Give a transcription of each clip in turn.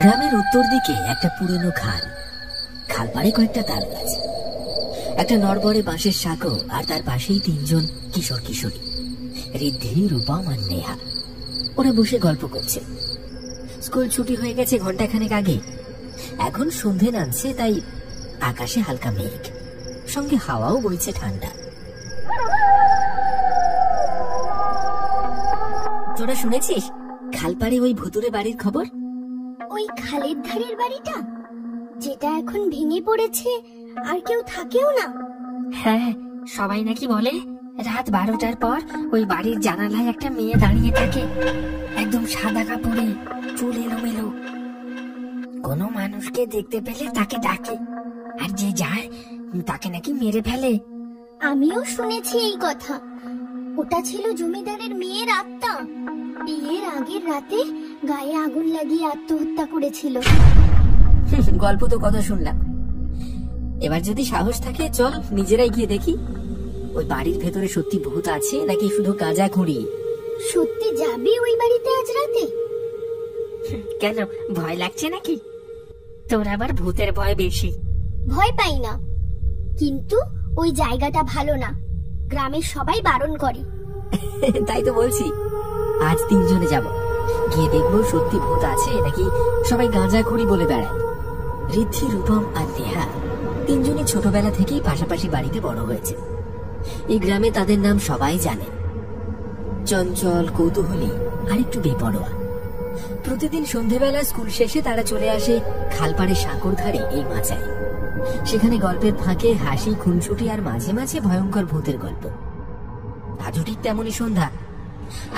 গ্রামের উত্তর দিকে একটা পুরনো খাল, খাল পাড়ে কয়েকটা তাল গাছ, একটা নড়বড়ে বাঁশের সাঁকো, আর তার পাশেই তিনজন কিশোর কিশোরী, ঋদ্ধি, রূপম আর নেহা। ওরা বসে গল্প করছে। স্কুল ছুটি হয়ে গেছে ঘন্টাখানেক আগে। এখন সন্ধে নামছে, তাই আকাশে হালকা মেঘ, সঙ্গে হাওয়াও বইছে ঠান্ডা। তোরা শুনেছিস খালপাড়ে ওই ভুতুরে বাড়ির খবর? ওই খালের ধারের বাড়িটা, যেটা এখন ভেঙে পড়েছে আর কেউ থাকেও না? হ্যাঁ, সবাই নাকি বলে রাত 12টার পর ওই বাড়ির জানালায় একটা মেয়ে দাঁড়িয়ে থাকে, একদম সাদা কাপড়ে, চুল এলোমেলো। কোনো মানুষকে দেখতে পেলে তাকে ডাকে, আর যে যায় তাকে নাকি মেরে ফেলে। আমিও শুনেছি এই কথা। ওটা ছিল জমিদারের মেয়ের আত্মা। বিয়ের আগের রাতে গায়ে আগুন লাগিয়ে আত্মহত্যা করেছিল। গল্প তো কথা শুনলাম, এবার যদি সাহস থাকে চল নিজেরাই গিয়ে দেখি ওই বাড়ির ভেতরে সত্যি ভূত আছে নাকি শুধু গাঁজা খুঁড়ি। সত্যি যাবি ওই বাড়িতে আজ রাতে? কেন, ভয় লাগছে নাকি? তোর আবার ভূতের ভয় বেশি। ভয় পাই না, কিন্তু ওই জায়গাটা ভালো না, গ্রামের সবাই বারণ করে। তাই তো বলছি, আজ তিনজনে যাব, গিয়ে দেখবো সত্যি ভূত আছে নাকি সবাই গাঁজা খুঁড়ি বলে বেড়ায়। ঋদ্ধি, রূপম আর নেহা তিনজনই ছোটবেলা থেকেই পাশাপাশি বাড়িতে বড় হয়েছে। এই গ্রামে তাদের নাম সবাই জানে, চঞ্চল, কৌতূহলী আর একটু বেপরোয়া। প্রতিদিন সন্ধেবেলা স্কুল শেষে তারা চলে আসে খালপাড়ে সাঁকোর ধারে এই মাচায়। সেখানে গল্পের ফাঁকে হাসি, খুনসুটি আর মাঝে মাঝে ভয়ঙ্কর ভূতের গল্প। আজও ঠিক তেমনই সন্ধ্যা,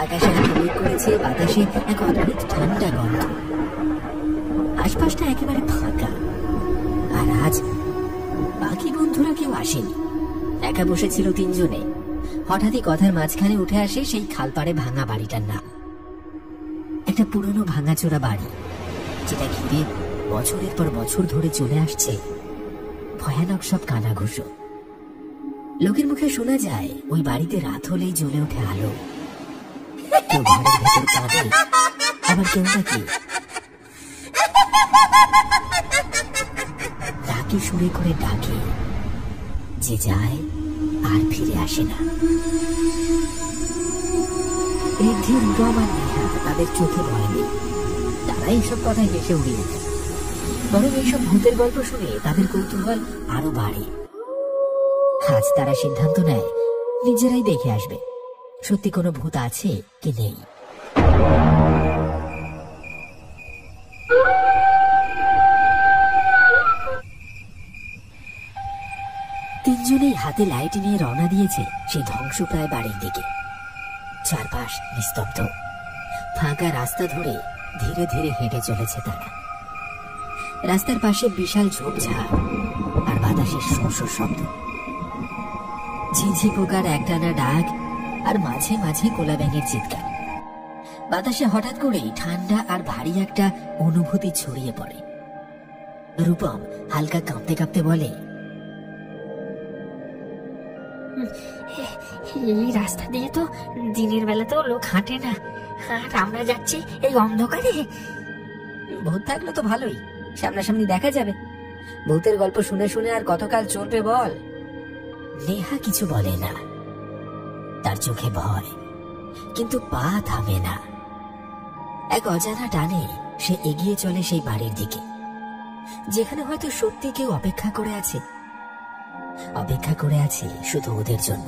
আকাশে মেঘ করেছে, বাতাসে এক অদ্ভুত ঠান্ডা গন্ধ। আশপাশটা একেবারে ফাঁকা, আর আজ বাকি বন্ধুরা কেউ আসেনি, একা বসেছিল তিনজনে। হঠাৎই কথার মাঝখানে উঠে আসে সেই খালপাড়ে ভাঙা বাড়িটার নাম। একটা পুরনো ভাঙাচোরা বাড়ি, যেটা ঘিরে বছরের পর বছর ধরে চলে আসছে ভয়ানক সব কানাঘুষো। লোকের মুখে শোনা যায় ওই বাড়িতে রাত হলেই জ্বলে ওঠে আলো। কেউ ঘরের ভেতর কাঁদে, আবার কেউ নাকি ডাকি সুরে করে ডাকে, যে যায় আর ফিরে আসে না। ঋদ্ধি, রূপম আর নেহা তাদের চোখে ভয় নেই, তারা এইসব কথা হেসে উড়িয়ে দেয়। বরং এইসব ভূতের গল্প শুনে তাদের কৌতূহল আরো বাড়ে। আজ তারা সিদ্ধান্ত নেয় নিজেরাই দেখে আসবে সত্যি কোনো ভূত আছে কি নেই। তিনজনেই হাতে লাইট নিয়ে রওনা দিয়েছে সেই ধ্বংসপ্রায় বাড়ির দিকে। চারপাশ নিস্তব্ধ, ফাঁকা রাস্তা ধরে ধীরে ধীরে হেঁটে চলেছে তারা। রাস্তার পাশে বিশাল ঝোপঝাড় আর বাতাসের শোঁ শব্দ, ঝিঝি পোকার একটানা ডাক আর মাঝে মাঝে কোলা ব্যাঙের চিৎকার। বাতাসে হঠাৎ করেই ঠান্ডা আর ভারী একটা অনুভূতি ছড়িয়ে পড়ে। রূপম হালকা কাঁপতে কাঁপতে বলে, এই রাস্তা দিয়ে তো দিনের বেলাতেও লোক হাঁটে না, আর আমরা যাচ্ছি এই অন্ধকারে। ভূত থাকলে তো ভালোই, সামনাসামনি দেখা যাবে। ভূতের গল্প শুনে শুনে আর কতকাল চলবে বল। নেহা কিছু বলে না, তার চোখে ভয়, কিন্তু পা থামে না। এক অজানা টানে সে এগিয়ে চলে সেই বাড়ির দিকে, যেখানে হয়তো সত্যি কেউ অপেক্ষা করে আছে, অপেক্ষা করে আছে শুধু ওদের জন্য।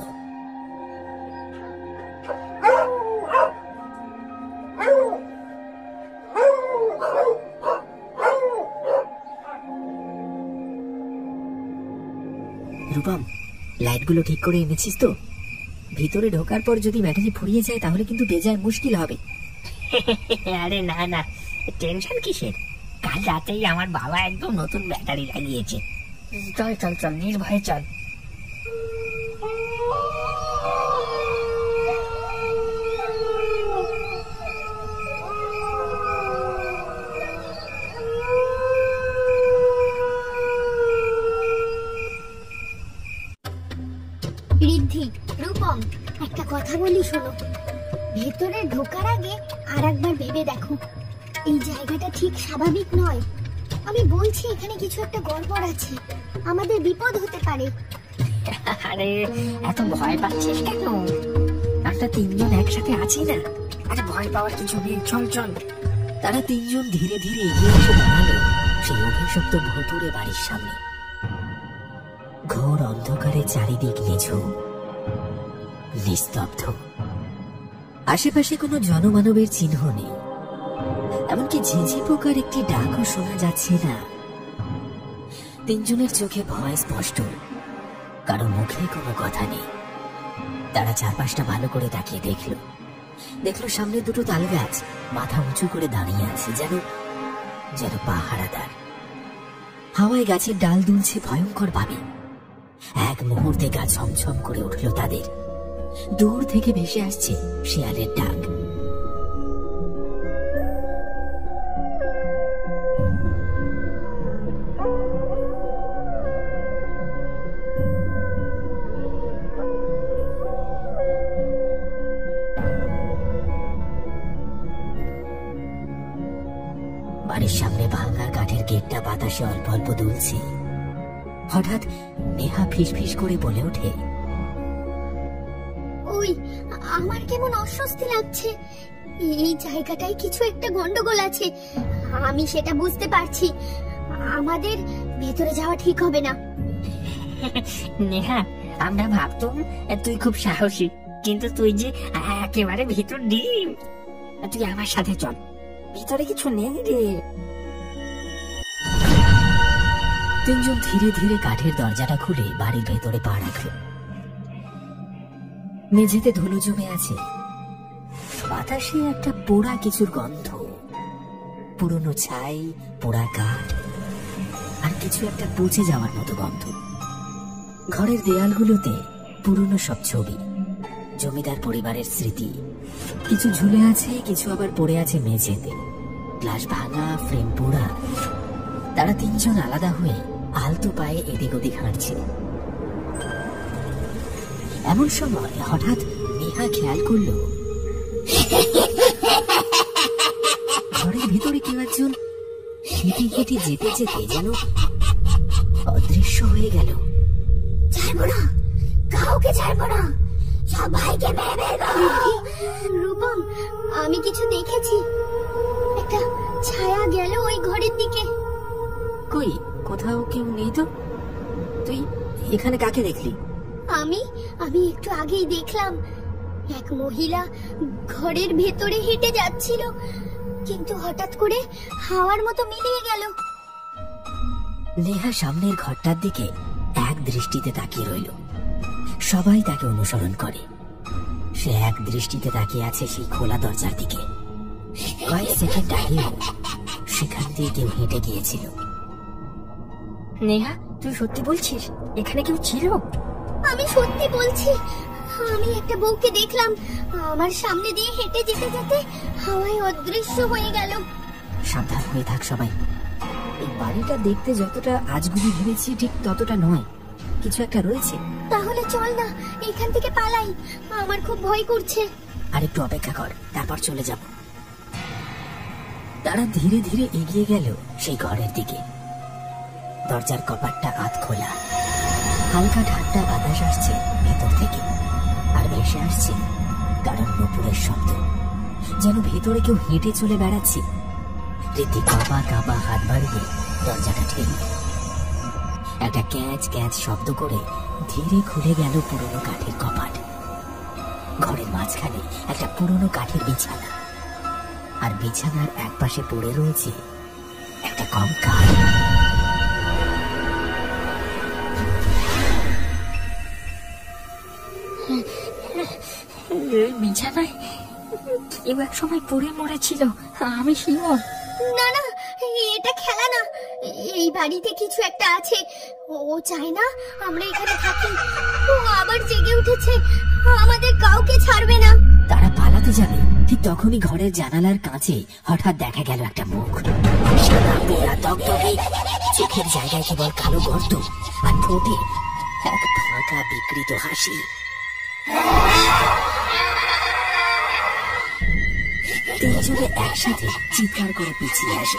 রূপম, লাইটগুলো ঠিক করে এনেছিস তো? ভিতরে ঢোকার পর যদি ব্যাটারি ফুরিয়ে যায় তাহলে কিন্তু বেজায় মুশকিল হবে। আরে না না, টেনশন কিসের, কাল রাতেই আমার বাবা একদম নতুন ব্যাটারি লাগিয়েছে। চল চল চল, নির্ভয়ে চল। ঋদ্ধি, রূপম, একটা কথা বলি শোনো। ভেতরে ঢোকার আগে আর একবার ভেবে দেখো, এই জায়গাটা ঠিক স্বাভাবিক নয়। আমি বলছি এখানে কিছু একটা গড়বড় আছে, আমাদের বিপদ হতে পারে। আরে এত ভয় পাচ্ছিস কেন? আমরা তিনজন একসাথে আছি না, আরে ভয় পাওয়ার কিছু নেই, চল চল। তারা তিনজন ধীরে ধীরে এগিয়ে এসে দাঁড়ালো সেই অভিশপ্ত ভুতুড়ে বাড়ির সামনে। ঘোর অন্ধকারে চারিদিক নিঝুম, নিস্তব্ধ। আশেপাশে কোনো জনমানবের চিহ্ন নেই, এমনকি ঝিঝি পোকার একটি ডাকও শোনা যাচ্ছে না। তিনজনের চোখে ভয় স্পষ্ট, কারো মুখে কোনো কথা নেই। তারা চারপাশটা ভালো করে তাকিয়ে দেখলো সামনে দুটো তাল গাছ মাথা উঁচু করে দাঁড়িয়ে আছে, যেন পাহারাদার। হাওয়ায় গাছের ডাল দুলছে ভয়ঙ্কর ভাবে। এক মুহূর্তে গা ছমছম করে উঠল তাদের। দূর থেকে ভেসে আসছে শিয়ালের ডাক। বাড়ির সামনে ভাঙা কাঠের গেটটা বাতাসে অল্প অল্প দুলছে। হঠাৎ নেহা ফিসফিস করে বলে ওঠে, ওই আমার কেমন অস্বস্তি লাগছে। এই জায়গাটায় কিছু একটা গন্ডগোল আছে, আমি সেটা বুঝতে পারছি। আমাদের ভেতরে যাওয়া ঠিক হবে না। নেহা, আমরা ভাবতাম তুই খুব সাহসী, কিন্তু তুই যে একেবারে ভিতর ডিম। তুই আমার সাথে চল, ভিতরে কিছু নেই রে। তিনজন ধীরে ধীরে কাঠের দরজাটা খুলে বাড়ির ভেতরে পা রাখল। মেঝেতে ধুলো জমে আছে, বাতাসে একটা পোড়া কিছুর গন্ধ, পুরনো ছাই, পোড়া কাঠ আর কিছু একটা পচে যাওয়ার মতো গন্ধ। ঘরের দেয়ালগুলোতে পুরনো সব ছবি, জমিদার পরিবারের স্মৃতি। কিছু ঝুলে আছে, কিছু আবার পড়ে আছে মেঝেতে। গ্লাস ভাঙা, ফ্রেম পোড়া। তারা তিনজন আলাদা হয়ে আলতো পায়ে এদিক ওদিক হাঁটছে। এমন সময় হঠাৎ নেহা খেয়াল করল ঘরের ভিতরে কেউ একজন হেঁটে হেঁটে যেতে যেতে যেন অদৃশ্য হয়ে গেল। ছাড়বো না, কাউকে ছাড়বো না, সবাইকে মেরে ফেলবো। রূপম, আমি কিছু দেখেছি। একটা ছায়া গেল ওই ঘরের দিকে। কই, কোথাও কেউ নেই তো। তুই এখানে কাকে দেখলি? আমি একটু আগেই দেখলাম এক মহিলা ঘরের ভেতরে হেঁটে যাচ্ছিল, কিন্তু হঠাৎ করে হাওয়ার মতো মিলিয়ে গেল। নেহা সামনের ঘরটার দিকে এক দৃষ্টিতে তাকিয়ে রইল। সবাই তাকে অনুসরণ করে। সে এক দৃষ্টিতে তাকিয়ে আছে সেই খোলা দরজার দিকে। কয়েক সেকেন্ড আগেও সেখান দিয়ে কেউ হেঁটে গিয়েছিল। নেহা, তুই সত্যি বলছিস এখানে কেউ ছিল? আমি সত্যি বলছি, আমি একটা বউকে দেখলাম আমার সামনে দিয়ে হেঁটে যেতে যেতে হাওয়ায় অদৃশ্য হয়ে গেল। সাবধান হয়ে থাক সবাই। এই বাড়িটা দেখতে যতটা আজগুবি ভেবেছি ঠিক ততটা নয়, কিছু একটা রয়েছে। তাহলে চল না, এখান থেকে পালাই, আমার খুব ভয় করছে। আর একটু অপেক্ষা কর, তারপর চলে যাব। তারা ধীরে ধীরে এগিয়ে গেল সেই ঘরের দিকে। দরজার কপাটটা আধ খোলা। হালকা ঠান্ডা বাতাস আসছে ভেতর থেকে, আর ভেসে আসছে কারণ নুপুরের শব্দ, যেন ভেতরে কেউ হেঁটে চলে বেড়াচ্ছে। রীতি কাঁপা কাঁপা হাত বাড়িয়ে দরজাটা ঠেলল। একটা ক্যাচ ক্যাচ শব্দ করে ধীরে খুলে গেল পুরনো কাঠের কপাট। ঘরের মাঝখানে একটা পুরনো কাঠের বিছানা, আর বিছানার এক পাশে পড়ে রয়েছে একটা কঙ্কাল। বিছানায় কেউ এক সময় পড়ে মরেছিল, আমি শিওর। না না, এটা খেলা না, এই বাড়িতে কিছু একটা আছে। ও চায় না আমরা এখানে থাকি। ও আবার জেগে উঠেছে, আমাদের কাউকে ছাড়বে না। তারা পালাতে যাবে, ঠিক তখনই ঘরের জানালার কাছে হঠাৎ দেখা গেল একটা মুখ। সাদা পোড়া দগদগে, চোখের জায়গায় কেবল কালো গর্ত, আর ঠোঁটে এক ফাঁকা বিকৃত হাসি। তিনজনে একসাথে চিৎকার করে পিছিয়ে আসে।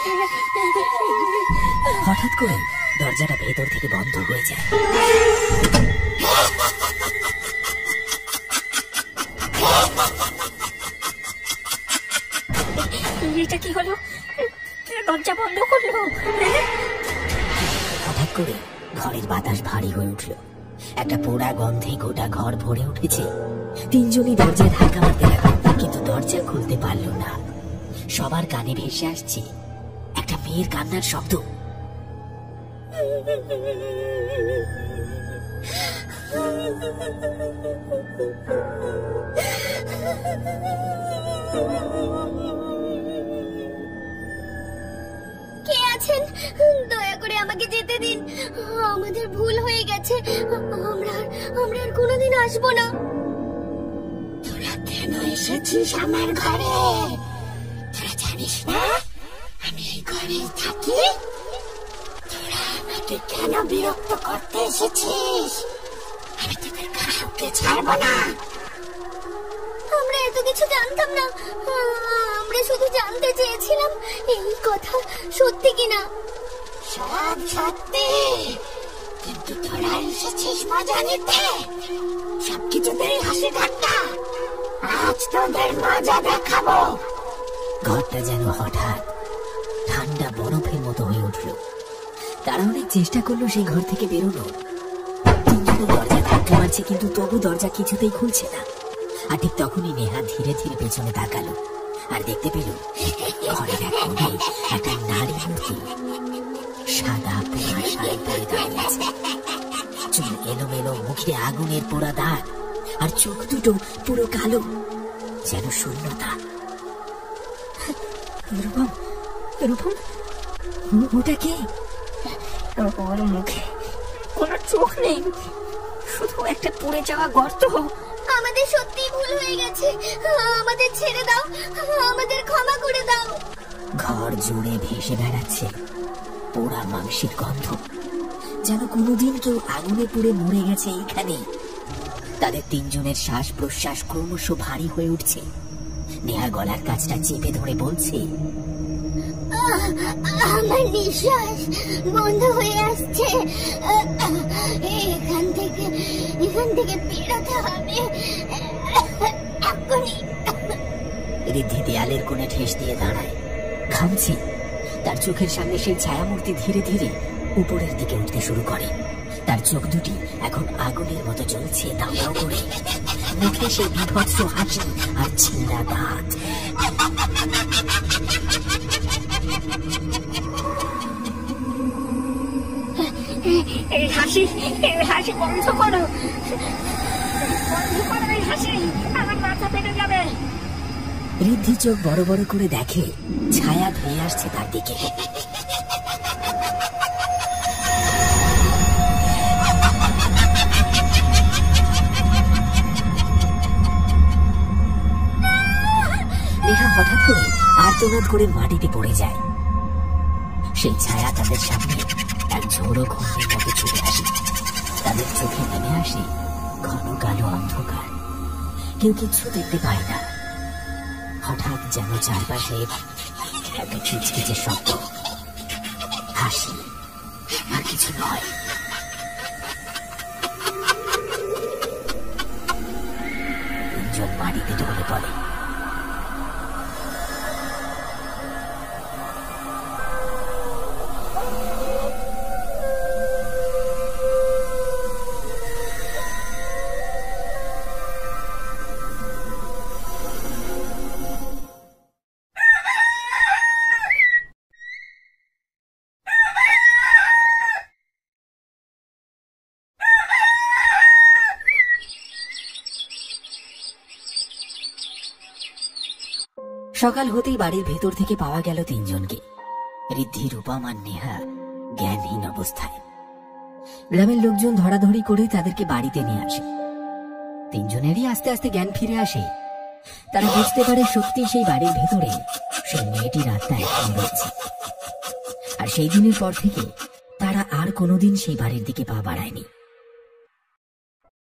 হঠাৎ করে দরজাটা ভেতর থেকে বন্ধ হয়ে যায়। এটা কি হলো? দরজা বন্ধ করলো। হঠাৎ করে ঘরের বাতাস ভারী হয়ে উঠল। একটা পোড়া গন্ধে গোটা ঘর ভরে উঠেছে। তিনজনই দরজায় ধাক্কা মারতে লাগলো, কিন্তু দরজা খুলতে পারল না। সবার কানে ভেসে আসছে একটা মেয়ের কান্নার শব্দ। কে আছেন? দয়া করে আমাকে যেতে দিন। আমাদের ভুল হয়ে গেছে। আমরা আর কোনোদিন আসবো না। তোরা কেন এসেছিস আমার ঘরে? তোরা জানিস না আমি এই ঘরেই থাকি? তোরা আমাকে কেন বিরক্ত করতে এসেছিস? আমি তোদের কাউকে ছাড়বো না। আমরা এত কিছু জানতাম না। আমরা শুধু জানতে চেয়েছিলাম এই কথা সত্যি কিনা। সব সত্যি, কিন্তু তোরা এসেছিস মজা নিতে। সবকিছুতেই হাসি ঠাট্টা। আজ তোদের মজা দেখাবো। ঘরটা যেন হঠাৎ ঠান্ডা বরফের মতো হয়ে উঠল। তারা অনেক চেষ্টা করলো সেই ঘর থেকে বেরোনোর। তিনজনে দরজা ধাক্কা মারছে, কিন্তু তবু দরজা কিছুতেই খুলছে না। আর ঠিক তখনই নেহা ধীরে ধীরে পেছনে তাকালো আর দেখতে পেল ঘরের এক কোণে একটা নারী মূর্তি সাদা পোড়া শাড়ি পরে দাঁড়িয়ে আছে। চুল এলোমেলো, মুখে আগুনের পোড়া দাগ, আর চোখ দুটো পুরো কালো, যেন শূন্যতা। রূপম, রূপম, ওটা কে? ওর মুখে কোনো চোখ নেই, শুধু একটা পুড়ে যাওয়া গর্ত। আমাদের সত্যি ভুল হয়ে গেছে। আমাদের ছেড়ে দাও, আমাদের ক্ষমা করে দাও। ঘর জুড়ে ভেসে বেড়াচ্ছে পোড়া মাংসের গন্ধ, যেন কোনোদিন কেউ আগুনে পুড়ে মরে গেছে এইখানে। তাদের তিনজনের শ্বাস প্রশ্বাস ক্রমশ ভারী হয়ে উঠছে। নেহা গলার কাছটা চেপে ধরে বলছে, আমার নিঃশ্বাস বন্ধ হয়ে আসছে। এখান থেকে বেরোতে হবে এখনই। ঋদ্ধি দেয়ালের কোণে ঠেস দিয়ে দাঁড়ায়, ঘামছে। তার চোখের সামনে সেই ছায়ামূর্তি ধীরে ধীরে উপরের দিকে উঠতে শুরু করে। তার চোখ দুটি এখন আগুনের মতো জ্বলছে দাউ দাউ করে। মুখে সেই বিভৎস হাসি আর ছিঁড়া দাঁত। এই হাসি বন্ধ করো, এই হাসি, আমার মাথা ফেটে যাবে। ঋদ্ধি চোখ বড় বড় করে দেখে ছায়া ধেয়ে আসছে তার দিকে। নেহা হঠাৎ করে আর্তনাদ করে মাটিতে পড়ে যায়। সেই ছায়া তাদের সামনে এক ঝোড়ো ঘূর্ণির মতো ছুটে আসে। তাদের চোখে নেমে আসে ঘন কালো অন্ধকার। কেউ কিছু দেখতে পায় না। হঠাৎ যেন চারপাশে একটা খিচখিচে শব্দ, হাসি, আর কিছু নয়। তিনজন মাটিতে ঢলে পড়ে। সকাল হতেই বাড়ির ভেতর থেকে পাওয়া গেল তিনজনকে, ঋদ্ধি, রূপম আর নেহা জ্ঞানহীন অবস্থায়। গ্রামের লোকজন ধরাধরি করে তাদেরকে বাড়িতে নিয়ে আসে। তিনজনেরই আস্তে আস্তে জ্ঞান ফিরে আসে। তারা বুঝতে পারে সত্যি সেই বাড়ির ভেতরে সেই মেয়েটির আত্মা এখন রয়েছে। আর সেই দিনের পর থেকে তারা আর কোনোদিন সেই বাড়ির দিকে পা বাড়ায়নি।